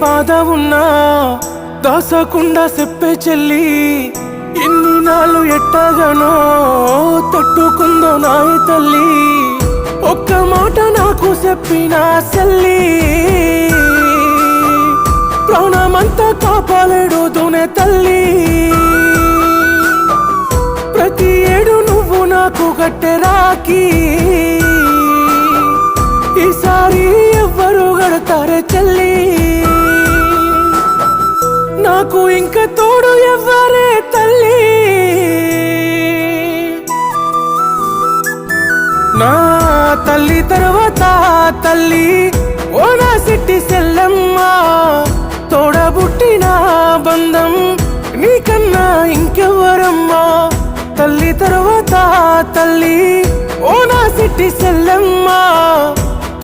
బాధ ఉన్నా దాసకుండా చెప్పే చెల్లి ఎన్ని నాళ్ళు ఎట్టగానో తట్టుకుందో నాయ తల్లి ఒక్క మాట నాకు చెప్పిన చెల్లి ప్రాణమంతా కాపాలేడుదునే తల్లి ప్రతి ఏడు నువ్వు నాకు గట్టె రాకి ఈసారి ఎవ్వరు గడతారే చెల్లి నాకు ఇంక తోడు ఎవ్వరే తల్లి నా తల్లి తర్వాత తల్లి ఓ నా సిట్టి సెల్లమ్మ తోడబుట్టిన బంధం నీకన్నా ఇంకెవ్వరమ్మా తల్లి తర్వాత తల్లి ఓ నా సిట్టి సెల్లమ్మ